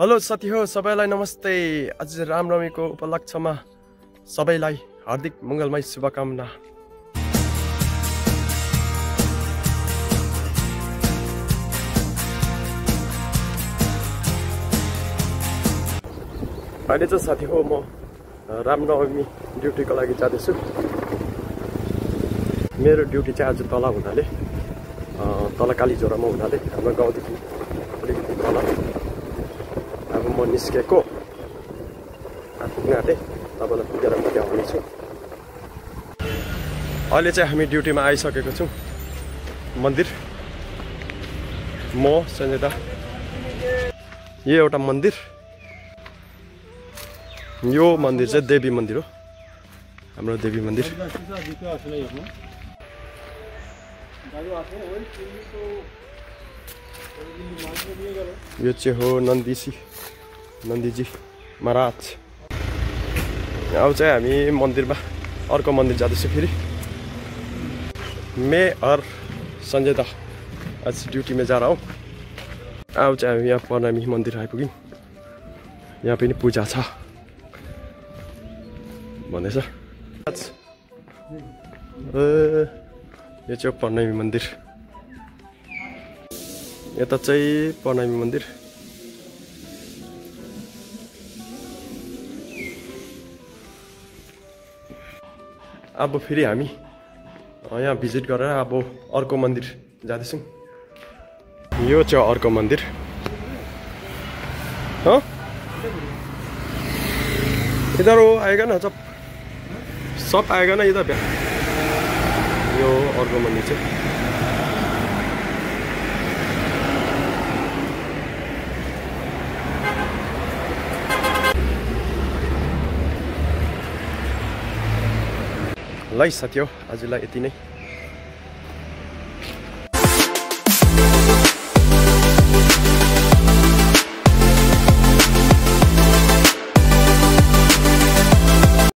Hello साथी हो सबैलाई नमस्ते। आज रामनवमीको उपलक्ष्यमा सबैलाई हार्दिक मङ्गलमय शुभकामना। अहिले चाहिँ साथी हो म रामनवमी ड्युटीको लागि जाँदैछु। मेरो ड्युटी चाहिँ आज तल हुनाले तल कालीझोडामा हुनाले हाम्रो गाउँदेखि अलिकति तल अब म निस्केको पुग्न आँटे। तपाईँलाई पुगेर म त्यहाँ हुनेछु। अहिले चाहिँ हामी ड्युटीमा आइसकेको छौँ। मन्दिर म सञ्जय दा, यो एउटा मन्दिर, यो मन्दिर चाहिँ देवी मन्दिर हो, हाम्रो देवी मन्दिर। यो चाहिँ हो नन्दीजी महाराज। अब चाहिँ हामी मन्दिरमा अर्को मन्दिर जाँदैछु फेरि। मैं और संजय दा आज ड्यूटी में जा रहा हूँ। अब चाहिँ हामी यहाँ प्रणामी मन्दिर आइपुग्यौँ। यहाँ पनि पूजा छ भन्दैछ। यो चाहिँ प्रणामी मन्दिर, यता चाहिँ प्रणामी मन्दिर। अब फेरि हामी यहाँ भिजिट गरेर अब अर्को मन्दिर जाँदैछौँ। यो चाहिँ अर्को मन्दिर हो। इधर हो, आएगा ना सब आएगा ना इधर। यो अर्को मन्दिर चाहिँ ल साथी हो, आजलाई यति नै।